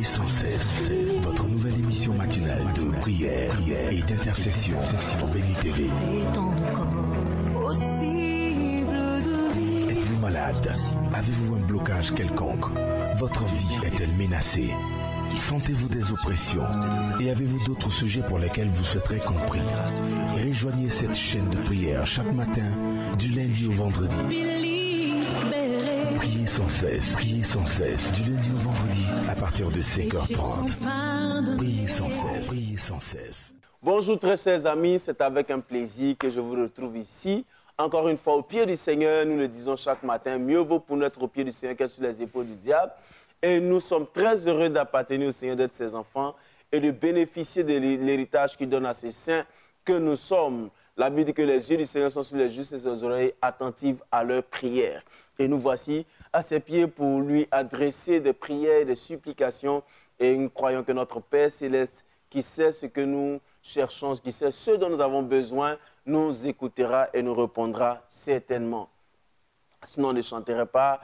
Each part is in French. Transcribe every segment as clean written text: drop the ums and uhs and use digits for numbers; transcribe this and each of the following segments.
Priez sans cesse, votre nouvelle émission matinale de prière et d'intercession sur Béni TV. Êtes-vous malade? Avez-vous un blocage quelconque? Votre vie est-elle menacée? Sentez-vous des oppressions? Et avez-vous d'autres sujets pour lesquels vous souhaiterez qu'on prie? Rejoignez cette chaîne de prière chaque matin, du lundi au vendredi. Priez sans cesse, du lundi au vendredi, à partir de 5h30. Priez sans cesse. Bonjour très chers amis, c'est avec un plaisir que je vous retrouve ici. Encore une fois, au pied du Seigneur, nous le disons chaque matin, mieux vaut pour nous être au pied du Seigneur qu'être sur les épaules du diable. Et nous sommes très heureux d'appartenir au Seigneur, d'être ses enfants et de bénéficier de l'héritage qu'il donne à ses saints que nous sommes. La Bible dit que les yeux du Seigneur sont sur les justes et ses oreilles attentives à leurs prières. Et nous voici à ses pieds pour lui adresser des prières, des supplications. Et nous croyons que notre Père Céleste, qui sait ce que nous cherchons, qui sait ce dont nous avons besoin, nous écoutera et nous répondra certainement. Sinon, on ne chanterait pas.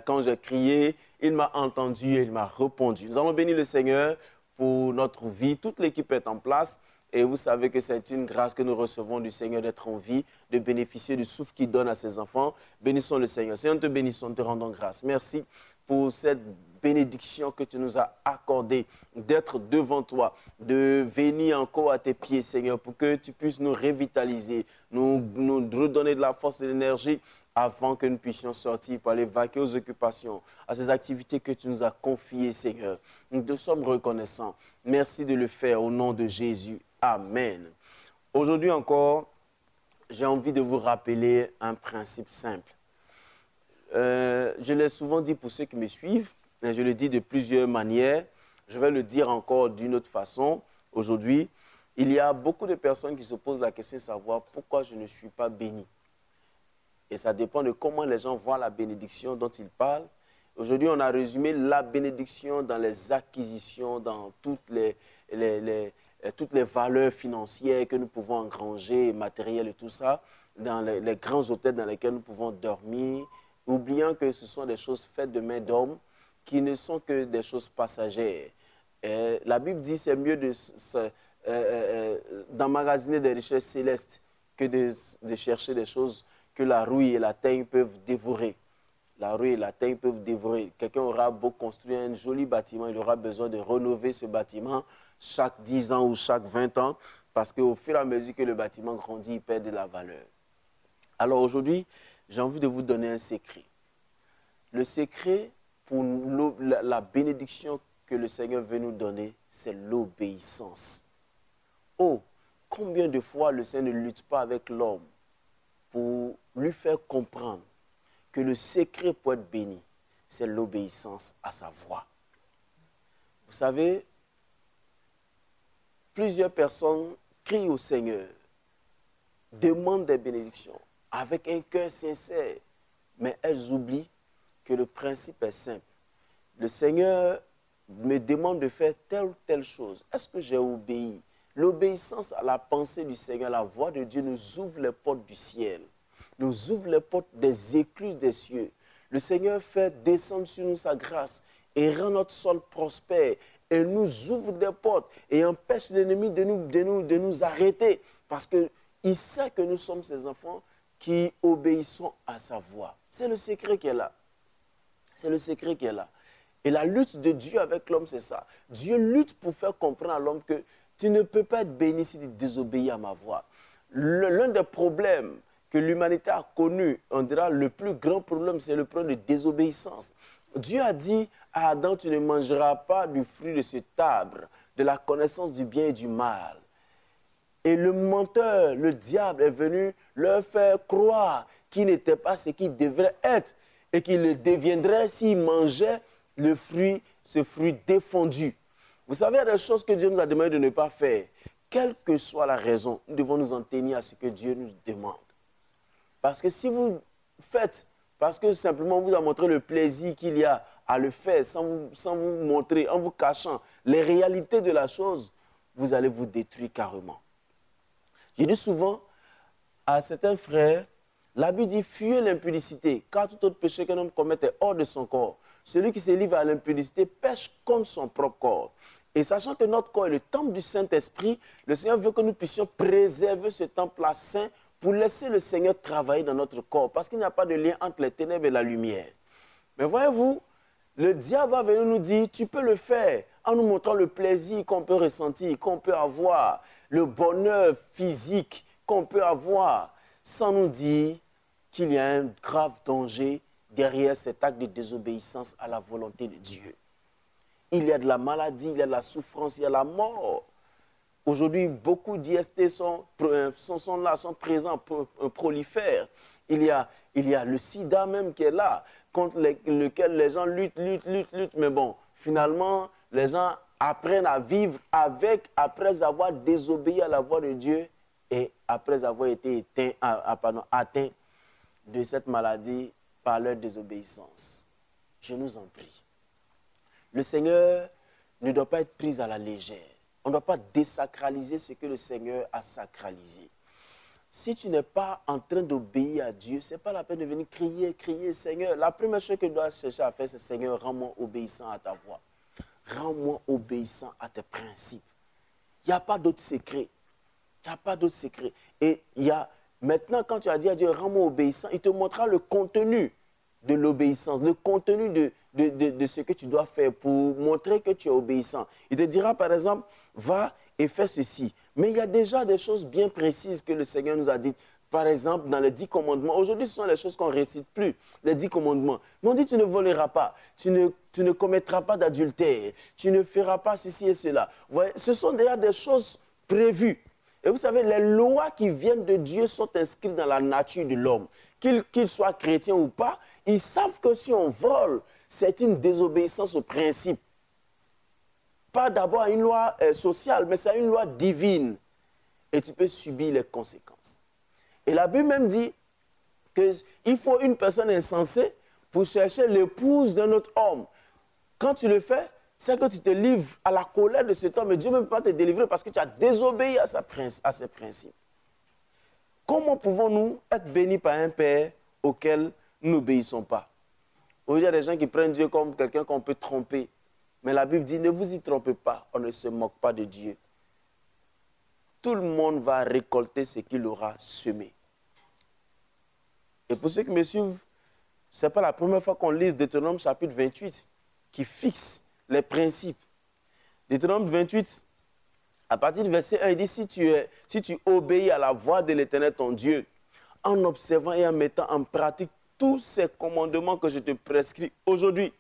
Quand j'ai crié, il m'a entendu et il m'a répondu. Nous allons bénir le Seigneur pour notre vie. Toute l'équipe est en place. Et vous savez que c'est une grâce que nous recevons du Seigneur d'être en vie, de bénéficier du souffle qu'il donne à ses enfants. Bénissons le Seigneur. Seigneur, te bénissons, te rendons grâce. Merci pour cette bénédiction que tu nous as accordée, d'être devant toi, de venir encore à tes pieds, Seigneur, pour que tu puisses nous revitaliser, nous redonner de la force et de l'énergie avant que nous puissions sortir pour aller vaquer aux occupations, à ces activités que tu nous as confiées, Seigneur. Nous te sommes reconnaissants. Merci de le faire au nom de Jésus. Amen. Aujourd'hui encore, j'ai envie de vous rappeler un principe simple. Je l'ai souvent dit pour ceux qui me suivent, et je le dis de plusieurs manières. Je vais le dire encore d'une autre façon. Aujourd'hui, il y a beaucoup de personnes qui se posent la question de savoir pourquoi je ne suis pas béni. Et ça dépend de comment les gens voient la bénédiction dont ils parlent. Aujourd'hui, on a résumé la bénédiction dans les acquisitions, dans toutes les valeurs financières que nous pouvons engranger, matérielles et tout ça, dans les grands hôtels dans lesquels nous pouvons dormir, oubliant que ce sont des choses faites de main d'homme qui ne sont que des choses passagères. La Bible dit que c'est mieux d'emmagasiner des richesses célestes que de chercher des choses que la rouille et la teigne peuvent dévorer. La rouille et la teigne peuvent dévorer. Quelqu'un aura beau construire un joli bâtiment, il aura besoin de rénover ce bâtiment chaque 10 ans ou chaque 20 ans, parce qu'au fur et à mesure que le bâtiment grandit, il perd de la valeur. Alors aujourd'hui, j'ai envie de vous donner un secret. Le secret pour la bénédiction que le Seigneur veut nous donner, c'est l'obéissance. Oh, combien de fois le Seigneur ne lutte pas avec l'homme pour lui faire comprendre que le secret pour être béni, c'est l'obéissance à sa voix. Vous savez, plusieurs personnes crient au Seigneur, demandent des bénédictions avec un cœur sincère, mais elles oublient que le principe est simple. Le Seigneur me demande de faire telle ou telle chose. Est-ce que j'ai obéi? L'obéissance à la pensée du Seigneur, la voix de Dieu nous ouvre les portes du ciel, nous ouvre les portes des écluses des cieux. Le Seigneur fait descendre sur nous sa grâce et rend notre sol prospère et nous ouvre des portes et empêche l'ennemi de nous arrêter parce qu'il sait que nous sommes ses enfants qui obéissons à sa voix. C'est le secret qui est là. C'est le secret qui est là. Et la lutte de Dieu avec l'homme, c'est ça. Dieu lutte pour faire comprendre à l'homme que tu ne peux pas être béni si tu désobéis à ma voix. L'un des problèmes que l'humanité a connu, on dira le plus grand problème, c'est le problème de désobéissance. Dieu a dit à Adam, tu ne mangeras pas du fruit de cet arbre, de la connaissance du bien et du mal. Et le menteur, le diable est venu leur faire croire qu'il n'était pas ce qu'il devrait être et qu'il le deviendrait s'il mangeait le fruit, ce fruit défendu. Vous savez, il y a des choses que Dieu nous a demandé de ne pas faire. Quelle que soit la raison, nous devons nous en tenir à ce que Dieu nous demande. Parce que si vous faites, parce que simplement on vous a montré le plaisir qu'il y a à le faire, sans vous montrer, en vous cachant les réalités de la chose, vous allez vous détruire carrément. J'ai dit souvent à certains frères, la Bible dit, fuyez l'impudicité, car tout autre péché qu'un homme commet est hors de son corps. celui qui se livre à l'impudicité pêche contre son propre corps. Et sachant que notre corps est le temple du Saint-Esprit, le Seigneur veut que nous puissions préserver ce temple-là saint pour laisser le Seigneur travailler dans notre corps, parce qu'il n'y a pas de lien entre les ténèbres et la lumière. Mais voyez-vous, le diable va venir nous dire, tu peux le faire, en nous montrant le plaisir qu'on peut ressentir, qu'on peut avoir, le bonheur physique qu'on peut avoir, sans nous dire qu'il y a un grave danger derrière cet acte de désobéissance à la volonté de Dieu. Il y a de la maladie, il y a de la souffrance, il y a la mort. Aujourd'hui, beaucoup d'IST sont là, sont présents, prolifèrent. Il y a le sida même qui est là, contre lequel les gens luttent. Mais bon, finalement, les gens apprennent à vivre avec, après avoir désobéi à la voix de Dieu et après avoir été atteints de cette maladie par leur désobéissance. Je nous en prie. Le Seigneur ne doit pas être pris à la légère. On ne doit pas désacraliser ce que le Seigneur a sacralisé. Si tu n'es pas en train d'obéir à Dieu, ce n'est pas la peine de venir crier, Seigneur. La première chose que tu dois chercher à faire, c'est Seigneur, rends-moi obéissant à ta voix. Rends-moi obéissant à tes principes. Il n'y a pas d'autre secret. Il n'y a pas d'autre secret. Et maintenant, quand tu as dit à Dieu, rends-moi obéissant, il te montrera le contenu de l'obéissance, le contenu de ce que tu dois faire pour montrer que tu es obéissant. Il te dira, par exemple, va et fais ceci. Mais il y a déjà des choses bien précises que le Seigneur nous a dites. Par exemple, dans les 10 commandements. Aujourd'hui, ce sont les choses qu'on ne récite plus, les 10 commandements. Mais on dit, tu ne voleras pas, tu ne commettras pas d'adultère, tu ne feras pas ceci et cela. Vous voyez, ce sont déjà des choses prévues. Et vous savez, les lois qui viennent de Dieu sont inscrites dans la nature de l'homme. Qu'il soit chrétien ou pas, ils savent que si on vole, c'est une désobéissance au principe. Pas d'abord à une loi sociale, mais c'est à une loi divine. Et tu peux subir les conséquences. Et la Bible même dit qu'il faut une personne insensée pour chercher l'épouse d'un autre homme. Quand tu le fais, c'est que tu te livres à la colère de cet homme. Et Dieu ne peut pas te délivrer parce que tu as désobéi à ses principes. Comment pouvons-nous être bénis par un Père auquel nous n'obéissons pas? Aujourd'hui, il y a des gens qui prennent Dieu comme quelqu'un qu'on peut tromper. Mais la Bible dit, ne vous y trompez pas, on ne se moque pas de Dieu. Tout le monde va récolter ce qu'il aura semé. Et pour ceux qui me suivent, ce n'est pas la première fois qu'on lit Deutéronome chapitre 28 qui fixe les principes. Deutéronome 28, à partir du verset 1, il dit, si tu obéis à la voix de l'Éternel ton Dieu, en observant et en mettant en pratique tous ces commandements que je te prescris aujourd'hui,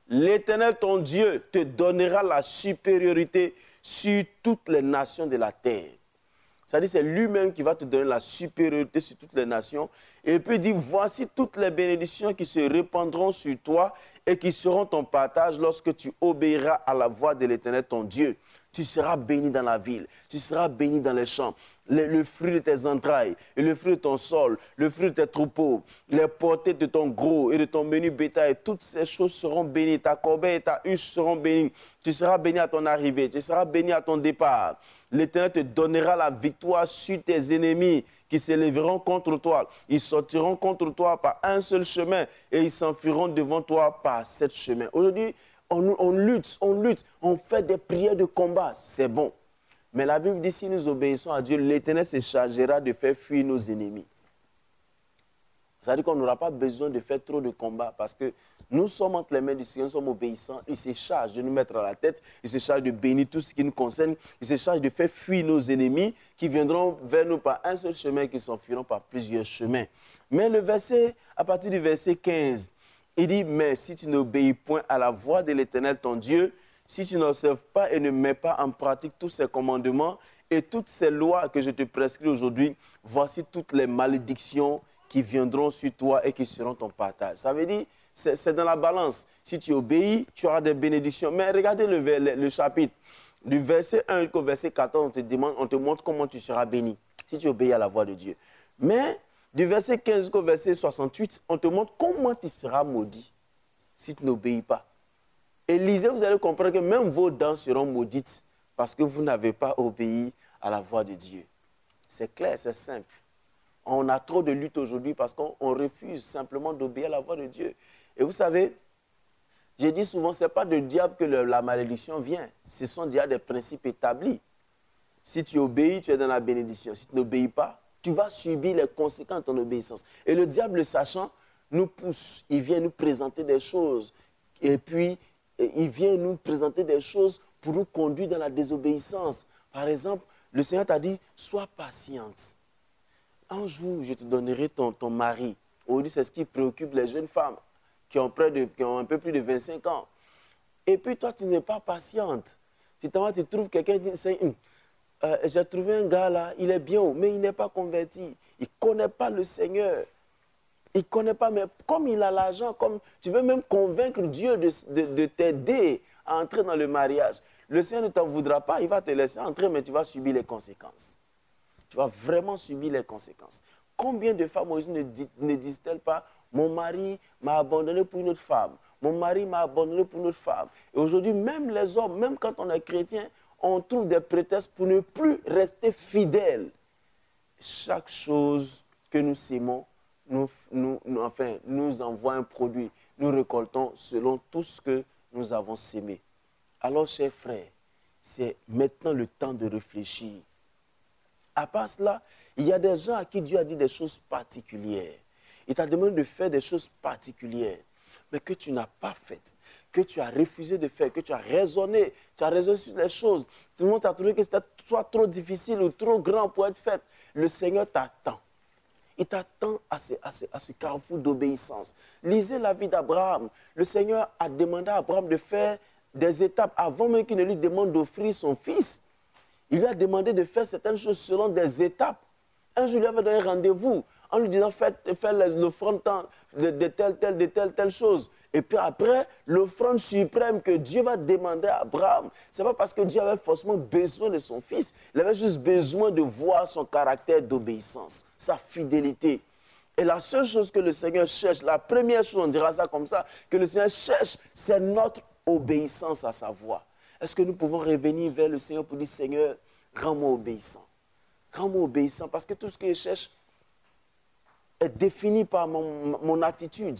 l'Éternel ton Dieu te donnera la supériorité sur toutes les nations de la terre. C'est-à-dire c'est lui-même qui va te donner la supériorité sur toutes les nations. Et puis il dit, voici toutes les bénédictions qui se répandront sur toi et qui seront ton partage lorsque tu obéiras à la voix de l'Éternel ton Dieu. Tu seras béni dans la ville, tu seras béni dans les champs. Le fruit de tes entrailles, et le fruit de ton sol, le fruit de tes troupeaux, les portées de ton gros et de ton menu bétail, toutes ces choses seront bénies. Ta corbeille et ta huche seront bénies. Tu seras béni à ton arrivée, tu seras béni à ton départ. L'Éternel te donnera la victoire sur tes ennemis qui s'élèveront contre toi. Ils sortiront contre toi par un seul chemin et ils s'enfuiront devant toi par 7 chemins. Aujourd'hui, on lutte, on fait des prières de combat, c'est bon. Mais la Bible dit, si nous obéissons à Dieu, l'Éternel se chargera de faire fuir nos ennemis. C'est-à-dire qu'on n'aura pas besoin de faire trop de combats parce que nous sommes entre les mains du Seigneur, nous sommes obéissants. Il se charge de nous mettre à la tête, il se charge de bénir tout ce qui nous concerne, il se charge de faire fuir nos ennemis qui viendront vers nous par un seul chemin et qui s'enfuiront par plusieurs chemins. Mais le verset, à partir du verset 15, il dit, mais si tu n'obéis point à la voix de l'Éternel ton Dieu, si tu n'observes pas et ne mets pas en pratique tous ces commandements et toutes ces lois que je te prescris aujourd'hui, voici toutes les malédictions qui viendront sur toi et qui seront ton partage. Ça veut dire, c'est dans la balance. Si tu obéis, tu auras des bénédictions. Mais regardez le chapitre. Du verset 1 jusqu'au verset 14, on te montre comment tu seras béni, si tu obéis à la voix de Dieu. Mais du verset 15 jusqu'au verset 68, on te montre comment tu seras maudit si tu n'obéis pas. Et lisez, vous allez comprendre que même vos dents seront maudites parce que vous n'avez pas obéi à la voix de Dieu. C'est clair, c'est simple. On a trop de lutte aujourd'hui parce qu'on refuse simplement d'obéir à la voix de Dieu. Et vous savez, Je dis souvent, ce n'est pas du diable que la malédiction vient. Ce sont déjà des principes établis. Si tu obéis, tu es dans la bénédiction. Si tu n'obéis pas, tu vas subir les conséquences de ton obéissance. Et le diable, le sachant, nous pousse. Il vient nous présenter des choses. Et puis, il vient nous présenter des choses pour nous conduire dans la désobéissance. Par exemple, le Seigneur t'a dit, sois patiente. Un jour, je te donnerai ton mari. Aujourd'hui, c'est ce qui préoccupe les jeunes femmes qui ont un peu plus de 25 ans. Et puis, toi, tu n'es pas patiente. Tu trouves quelqu'un qui dit, j'ai trouvé un gars là, il est bien haut, mais il n'est pas converti. Il ne connaît pas le Seigneur. Il ne connaît pas, mais comme il a l'argent, comme tu veux même convaincre Dieu de t'aider à entrer dans le mariage. Le Seigneur ne t'en voudra pas, il va te laisser entrer, mais tu vas subir les conséquences. Tu vas vraiment subir les conséquences. Combien de femmes aujourd'hui ne disent-elles pas, mon mari m'a abandonné pour une autre femme, mon mari m'a abandonné pour une autre femme. Et aujourd'hui, même les hommes, même quand on est chrétien, on trouve des prétextes pour ne plus rester fidèles. Chaque chose que nous sémons, nous envoie un produit. Nous récoltons selon tout ce que nous avons sémé. Alors, chers frères, c'est maintenant le temps de réfléchir. À part cela, il y a des gens à qui Dieu a dit des choses particulières. Il t'a demandé de faire des choses particulières, mais que tu n'as pas faites, que tu as refusé de faire, que tu as raisonné sur les choses. Tout le monde t'a trouvé que c'était soit trop difficile ou trop grand pour être fait. Le Seigneur t'attend. Il t'attend à ce carrefour d'obéissance. Lisez la vie d'Abraham. Le Seigneur a demandé à Abraham de faire des étapes avant même qu'il ne lui demande d'offrir son fils. Il lui a demandé de faire certaines choses selon des étapes. Un jour, il lui avait donné rendez-vous en lui disant, faites l'offrande de telle chose. Et puis après, l'offrande suprême que Dieu va demander à Abraham, ce n'est pas parce que Dieu avait forcément besoin de son fils. Il avait juste besoin de voir son caractère d'obéissance, sa fidélité. Et la seule chose que le Seigneur cherche, la première chose, on dira ça comme ça, que le Seigneur cherche, c'est notre obéissance à sa voix. Est-ce que nous pouvons revenir vers le Seigneur pour dire, Seigneur, rends-moi obéissant. Rends-moi obéissant, parce que tout ce que je cherche est défini par mon attitude.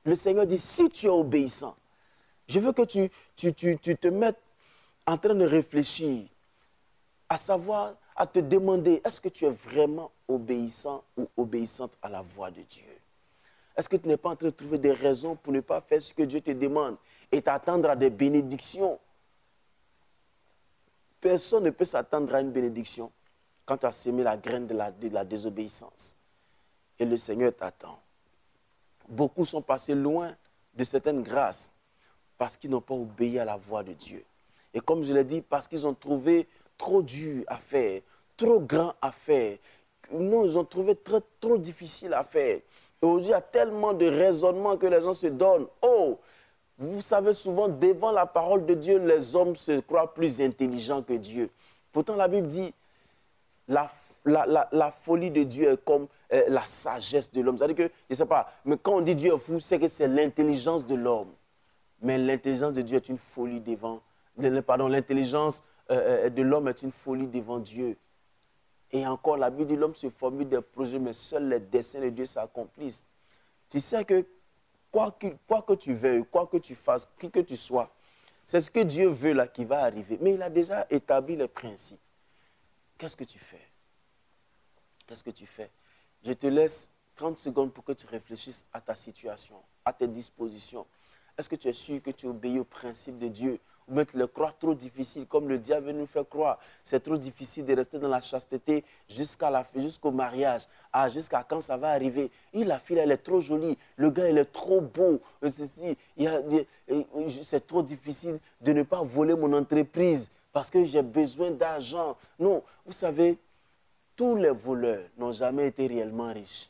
Le Seigneur dit, si tu es obéissant, je veux que tu te mettes en train de réfléchir, à savoir, à te demander, est-ce que tu es vraiment obéissant ou obéissante à la voix de Dieu? Est-ce que tu n'es pas en train de trouver des raisons pour ne pas faire ce que Dieu te demande et t'attendre à des bénédictions? Personne ne peut s'attendre à une bénédiction quand tu as sémé la graine de la désobéissance. Et le Seigneur t'attend. Beaucoup sont passés loin de certaines grâces parce qu'ils n'ont pas obéi à la voix de Dieu. Et comme je l'ai dit, parce qu'ils ont trouvé trop dur à faire, trop grand à faire. Non, ils ont trouvé trop difficile à faire. Et aujourd'hui, il y a tellement de raisonnements que les gens se donnent. Oh, vous savez souvent, devant la parole de Dieu, les hommes se croient plus intelligents que Dieu. Pourtant, la Bible dit, la folie de Dieu est comme la sagesse de l'homme. C'est-à-dire que, je ne sais pas, mais quand on dit Dieu est fou, c'est que c'est l'intelligence de l'homme. Mais l'intelligence de Dieu est une folie devant... Pardon, l'intelligence de l'homme est une folie devant Dieu. Et encore, la Bible dit l'homme se formule des projets, mais seuls les desseins de Dieu s'accomplissent. Tu sais que quoi que tu veuilles, quoi que tu fasses, qui que tu sois, c'est ce que Dieu veut là qui va arriver. Mais il a déjà établi les principes. Qu'est-ce que tu fais? Qu'est-ce que tu fais? Je te laisse 30 secondes pour que tu réfléchisses à ta situation, à tes dispositions. Est-ce que tu es sûr que tu obéis aux principes de Dieu? Ou bien tu le crois trop difficile, comme le diable veut nous faire croire. C'est trop difficile de rester dans la chasteté jusqu'au mariage. Ah, jusqu'à quand ça va arriver? La fille, elle est trop jolie. Le gars, il est trop beau. C'est trop difficile de ne pas voler mon entreprise parce que j'ai besoin d'argent. Non, vous savez, tous les voleurs n'ont jamais été réellement riches.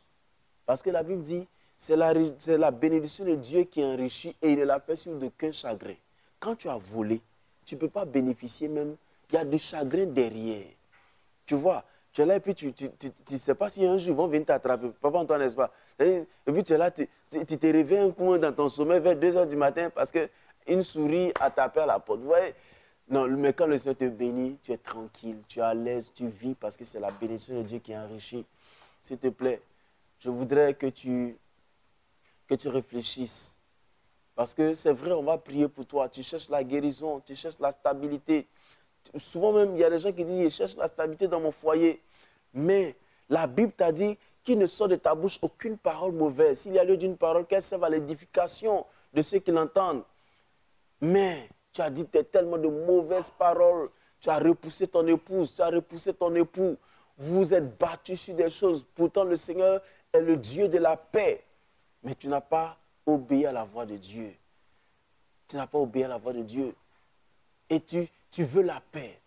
Parce que la Bible dit, c'est la bénédiction de Dieu qui enrichit et il ne la fait sur d'aucun chagrin. Quand tu as volé, tu ne peux pas bénéficier même. Il y a du chagrin derrière. Tu vois, tu es là et puis tu ne sais pas si un jour ils vont venir t'attraper. Papa Antoine, n'est-ce pas? Et puis tu es là, tu te réveilles un coup dans ton sommeil vers 2 h du matin parce qu'une souris a tapé à la porte. Vous voyez? Non, mais quand le Seigneur te bénit, tu es tranquille, tu es à l'aise, tu vis parce que c'est la bénédiction de Dieu qui enrichit. S'il te plaît, je voudrais que tu que tu réfléchisses. Parce que c'est vrai, on va prier pour toi. Tu cherches la guérison, tu cherches la stabilité. Souvent même, il y a des gens qui disent, je cherche la stabilité dans mon foyer. Mais la Bible t'a dit qu'il ne sort de ta bouche aucune parole mauvaise. S'il y a lieu d'une parole, qu'elle serve à l'édification de ceux qui l'entendent. Mais tu as dit tellement de mauvaises paroles. Tu as repoussé ton épouse, tu as repoussé ton époux. Vous vous êtes battus sur des choses. Pourtant, le Seigneur est le Dieu de la paix. Mais tu n'as pas obéi à la voix de Dieu. Tu n'as pas obéi à la voix de Dieu. Et tu veux la paix.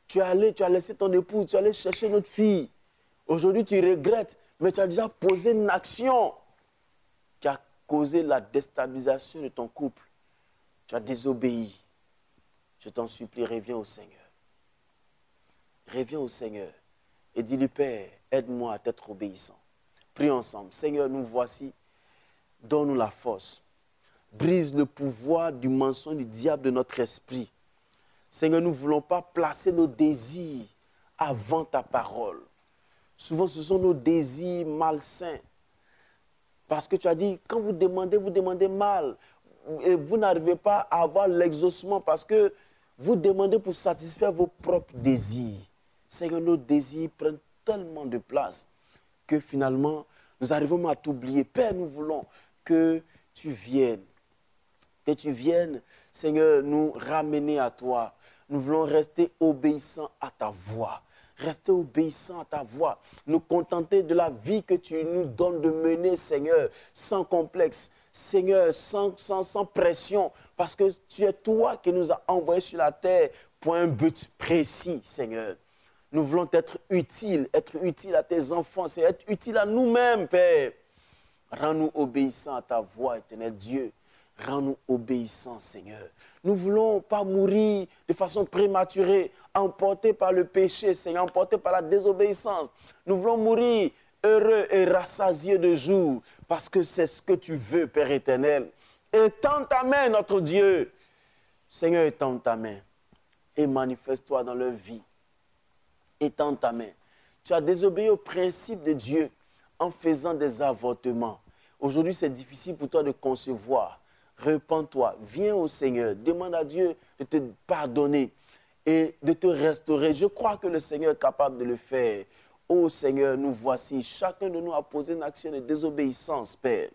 Tu as laissé ton épouse, tu es allé chercher notre fille. Aujourd'hui, tu regrettes, mais tu as déjà posé une action qui a causé la déstabilisation de ton couple. Tu as désobéi. Je t'en supplie, reviens au Seigneur. Reviens au Seigneur et dis-lui, Père, aide-moi à être obéissant. Prions ensemble. Seigneur, nous voici. Donne-nous la force. Brise le pouvoir du mensonge du diable de notre esprit. Seigneur, nous ne voulons pas placer nos désirs avant ta parole. Souvent, ce sont nos désirs malsains. Parce que tu as dit, quand vous demandez mal. Et vous n'arrivez pas à avoir l'exaucement parce que vous demandez pour satisfaire vos propres désirs. Seigneur, nos désirs prennent tellement de place que finalement, nous arrivons à t'oublier. Père, nous voulons que tu viennes. Que tu viennes, Seigneur, nous ramener à toi. Nous voulons rester obéissants à ta voix. Rester obéissants à ta voix. Nous contenter de la vie que tu nous donnes de mener, Seigneur, sans complexe. Seigneur, sans pression. Parce que tu es toi qui nous as envoyés sur la terre pour un but précis, Seigneur. Nous voulons être utiles à tes enfants, c'est être utiles à nous-mêmes, Père. Rends-nous obéissants à ta voix, éternel Dieu. Rends-nous obéissants, Seigneur. Nous ne voulons pas mourir de façon prématurée, emportés par le péché, Seigneur, emportés par la désobéissance. Nous voulons mourir heureux et rassasiés de jour, parce que c'est ce que tu veux, Père éternel. Étends ta main, notre Dieu. Seigneur, étends ta main et manifeste-toi dans leur vie. Étends ta main. Tu as désobéi au principe de Dieu en faisant des avortements. Aujourd'hui, c'est difficile pour toi de concevoir. Repends-toi, viens au Seigneur, demande à Dieu de te pardonner et de te restaurer. Je crois que le Seigneur est capable de le faire. Ô Seigneur, nous voici. Chacun de nous a posé une action de désobéissance, Père,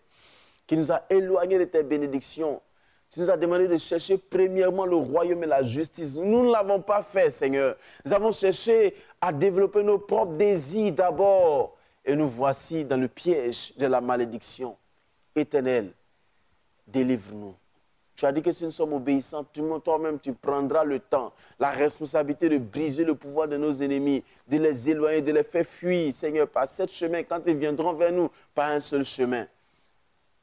qui nous a éloignés de tes bénédictions. Tu nous as demandé de chercher premièrement le royaume et la justice. Nous ne l'avons pas fait, Seigneur. Nous avons cherché à développer nos propres désirs d'abord. Et nous voici dans le piège de la malédiction. Éternel, délivre-nous. Tu as dit que si nous sommes obéissants, toi-même, tu prendras le temps, la responsabilité de briser le pouvoir de nos ennemis, de les éloigner, de les faire fuir, Seigneur, par sept chemins, quand ils viendront vers nous, par un seul chemin.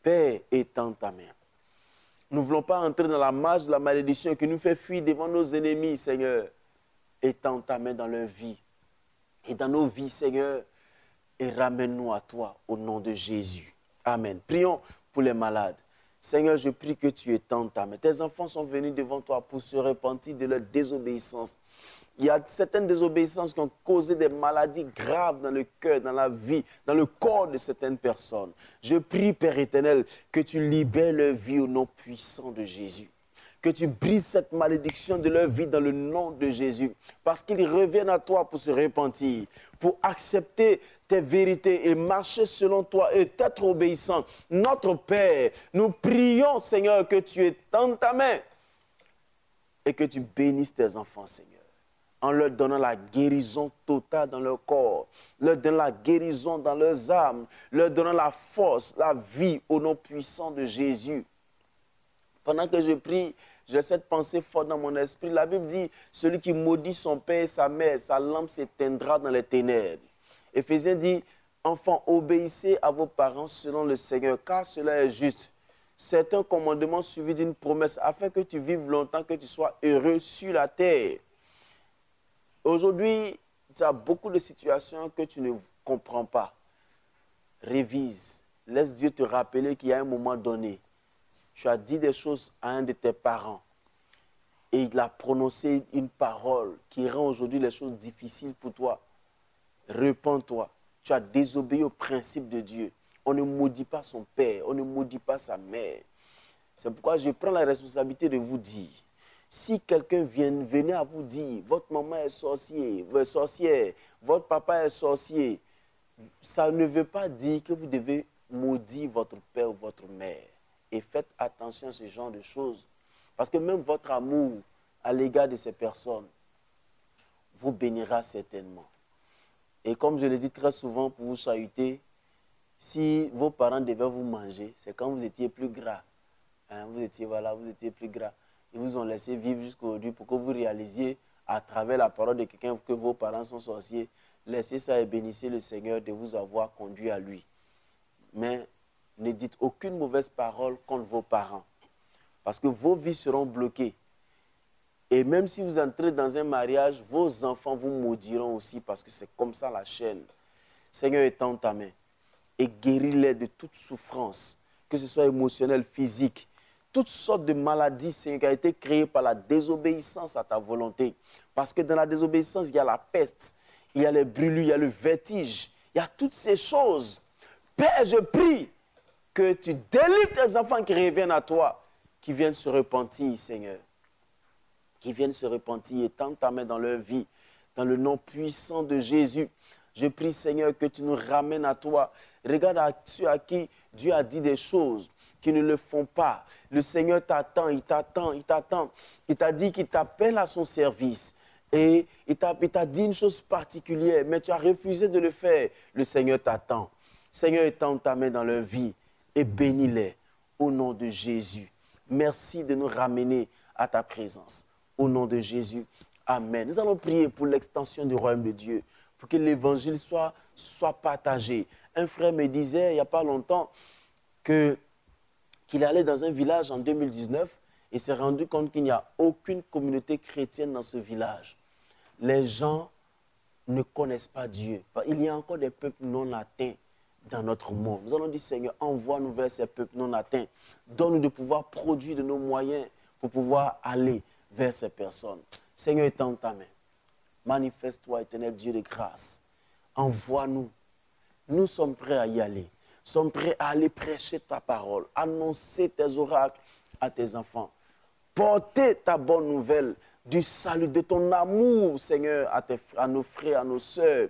Père, étends ta main. Nous ne voulons pas entrer dans la marge de la malédiction qui nous fait fuir devant nos ennemis, Seigneur. Étends ta main dans leur vie et dans nos vies, Seigneur, et ramène-nous à toi au nom de Jésus. Amen. Prions pour les malades. Seigneur, je prie que tu étendes ta main. Tes enfants sont venus devant toi pour se repentir de leur désobéissance. Il y a certaines désobéissances qui ont causé des maladies graves dans le cœur, dans la vie, dans le corps de certaines personnes. Je prie, Père éternel, que tu libères leur vie au nom puissant de Jésus. Que tu brises cette malédiction de leur vie dans le nom de Jésus. Parce qu'ils reviennent à toi pour se repentir, pour accepter tes vérités et marcher selon toi et être obéissant. Notre Père, nous prions, Seigneur, que tu étendes ta main et que tu bénisses tes enfants, Seigneur, en leur donnant la guérison totale dans leur corps, leur donnant la guérison dans leurs âmes, leur donnant la force, la vie au nom puissant de Jésus. Pendant que je prie, j'ai cette pensée forte dans mon esprit. La Bible dit, celui qui maudit son père et sa mère, sa lampe s'éteindra dans les ténèbres. Éphésiens dit, enfants, obéissez à vos parents selon le Seigneur, car cela est juste. C'est un commandement suivi d'une promesse, afin que tu vives longtemps, que tu sois heureux sur la terre. Aujourd'hui, tu as beaucoup de situations que tu ne comprends pas. Révise. Laisse Dieu te rappeler qu'il y a un moment donné, tu as dit des choses à un de tes parents et il a prononcé une parole qui rend aujourd'hui les choses difficiles pour toi. Repends-toi. Tu as désobéi au principe de Dieu. On ne maudit pas son père, on ne maudit pas sa mère. C'est pourquoi je prends la responsabilité de vous dire, si quelqu'un venait à vous dire, votre maman est sorcière, votre papa est sorcier, ça ne veut pas dire que vous devez maudire votre père ou votre mère. Et faites attention à ce genre de choses. Parce que même votre amour à l'égard de ces personnes vous bénira certainement. Et comme je le dis très souvent pour vous chahuter, si vos parents devaient vous manger, c'est quand vous étiez plus gras. Hein, vous étiez plus gras. Ils vous ont laissé vivre jusqu'aujourd'hui pour que vous réalisiez à travers la parole de quelqu'un que vos parents sont sorciers. Laissez ça et bénissez le Seigneur de vous avoir conduit à lui. Mais ne dites aucune mauvaise parole contre vos parents. Parce que vos vies seront bloquées. Et même si vous entrez dans un mariage, vos enfants vous maudiront aussi parce que c'est comme ça la chaîne. Seigneur, étends ta main et guéris-les de toute souffrance, que ce soit émotionnelle, physique, toutes sortes de maladies, Seigneur, qui ont été créées par la désobéissance à ta volonté. Parce que dans la désobéissance, il y a la peste, il y a les brûlures, il y a le vertige, il y a toutes ces choses. Père, je prie que tu délivres tes enfants qui reviennent à toi, qui viennent se repentir, Seigneur. Qui viennent se repentir et tendre ta main dans leur vie, dans le nom puissant de Jésus. Je prie, Seigneur, que tu nous ramènes à toi. Regarde à ceux à qui Dieu a dit des choses qui ne le font pas. Le Seigneur t'attend, il t'attend, il t'attend. Il t'a dit qu'il t'appelle à son service. Et il t'a dit une chose particulière, mais tu as refusé de le faire. Le Seigneur t'attend. Seigneur, étends ta main dans leur vie et bénis-les au nom de Jésus. Merci de nous ramener à ta présence. Au nom de Jésus, amen. Nous allons prier pour l'extension du royaume de Dieu, pour que l'évangile soit partagé. Un frère me disait il n'y a pas longtemps qu'il allait dans un village en 2019 et s'est rendu compte qu'il n'y a aucune communauté chrétienne dans ce village. Les gens ne connaissent pas Dieu. Il y a encore des peuples non atteints dans notre monde. Nous allons dire, Seigneur, envoie-nous vers ces peuples non atteints. Donne-nous de pouvoir produire de nos moyens pour pouvoir aller vers ces personnes. Seigneur, étends ta main. Manifeste-toi, éternel Dieu de grâce. Envoie-nous. Nous sommes prêts à y aller. Nous sommes prêts à aller prêcher ta parole, annoncer tes oracles à tes enfants. Porter ta bonne nouvelle du salut, de ton amour, Seigneur, à nos frères, à nos sœurs,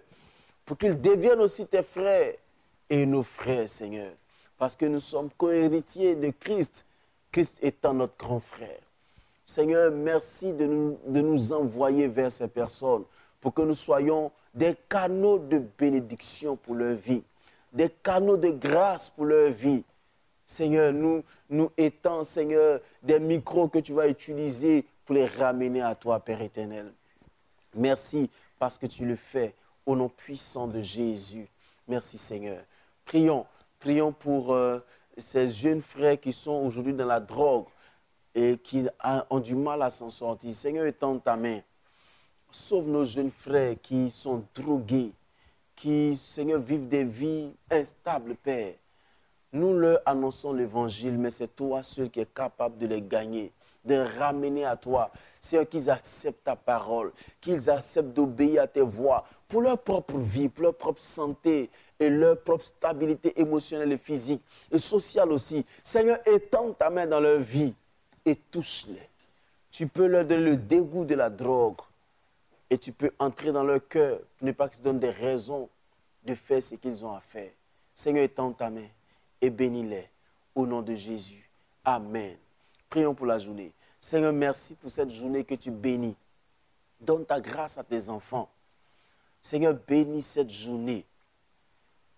pour qu'ils deviennent aussi tes frères et nos frères, Seigneur. Parce que nous sommes co-héritiers de Christ, Christ étant notre grand frère. Seigneur, merci de nous envoyer vers ces personnes pour que nous soyons des canaux de bénédiction pour leur vie, des canaux de grâce pour leur vie. Seigneur, nous étant, Seigneur, des micros que tu vas utiliser pour les ramener à toi, Père éternel. Merci parce que tu le fais au nom puissant de Jésus. Merci, Seigneur. Prions pour ces jeunes frères qui sont aujourd'hui dans la drogue et qui ont du mal à s'en sortir. Seigneur, étends ta main. Sauve nos jeunes frères qui sont drogués, qui, Seigneur, vivent des vies instables, Père. Nous leur annonçons l'évangile, mais c'est toi seul qui es capable de les gagner, de les ramener à toi. Seigneur, qu'ils acceptent ta parole, qu'ils acceptent d'obéir à tes voix pour leur propre vie, pour leur propre santé et leur propre stabilité émotionnelle et physique et sociale aussi. Seigneur, étends ta main dans leur vie et touche-les. Tu peux leur donner le dégoût de la drogue et tu peux entrer dans leur cœur pour ne pas qu'ils se donnent des raisons de faire ce qu'ils ont à faire. Seigneur, étends ta main et bénis-les au nom de Jésus. Amen. Prions pour la journée. Seigneur, merci pour cette journée que tu bénis. Donne ta grâce à tes enfants. Seigneur, bénis cette journée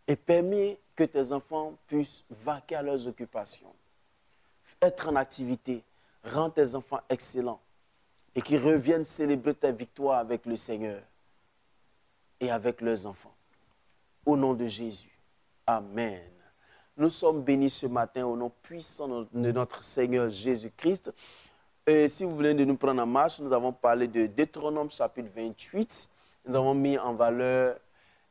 et permets que tes enfants puissent vaquer à leurs occupations, être en activité. Rends tes enfants excellents et qu'ils reviennent célébrer ta victoire avec le Seigneur et avec leurs enfants. Au nom de Jésus. Amen. Nous sommes bénis ce matin au nom puissant de notre Seigneur Jésus-Christ. Et si vous voulez de nous prendre en marche, nous avons parlé de Deutéronome chapitre 28. Nous avons mis en valeur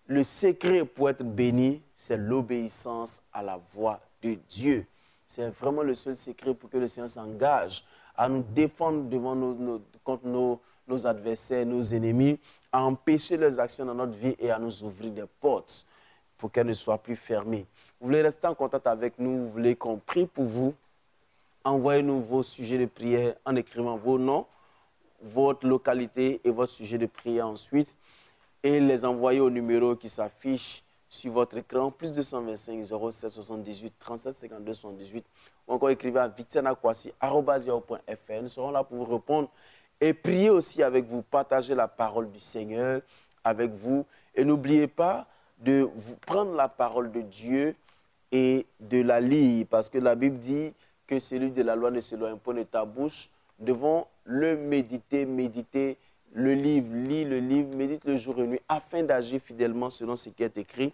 le secret pour être béni, c'est l'obéissance à la voix de Dieu. C'est vraiment le seul secret pour que le Seigneur s'engage à nous défendre contre nos adversaires, nos ennemis, à empêcher leurs actions dans notre vie et à nous ouvrir des portes. pour qu'elle ne soit plus fermée. Vous voulez rester en contact avec nous, vous voulez qu'on prie pour vous, envoyez-nous vos sujets de prière en écrivant vos noms, votre localité et votre sujet de prière ensuite, et les envoyer au numéro qui s'affiche sur votre écran, plus 225 07 78 37 52 78, ou encore écrivez à victianakwasi@yahoo.fr. Nous serons là pour vous répondre et prier aussi avec vous, partager la parole du Seigneur avec vous. Et n'oubliez pas de vous prendre la parole de Dieu et de la lire, parce que la Bible dit que celui de la loi ne s'éloigne pas de ta bouche. Nous devons le méditer le livre, lis le livre, médite le jour et nuit, afin d'agir fidèlement selon ce qui est écrit.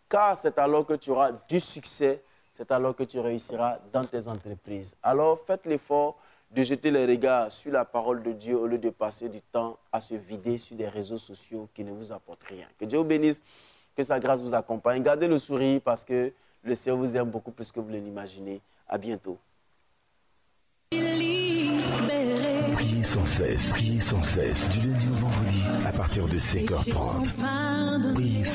Car c'est alors que tu auras du succès, c'est alors que tu réussiras dans tes entreprises. Alors faites l'effort de jeter les regards sur la parole de Dieu au lieu de passer du temps à se vider sur des réseaux sociaux qui ne vous apportent rien. Que Dieu vous bénisse, que sa grâce vous accompagne. Gardez le sourire parce que le Seigneur vous aime beaucoup plus que vous ne l'imaginez. À bientôt. Priez sans cesse, du lundi au vendredi, à partir de 5h30. Priez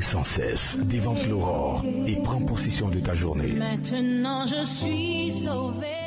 sans cesse, dévante l'aurore et prends possession de ta journée. Maintenant je suis sauvé.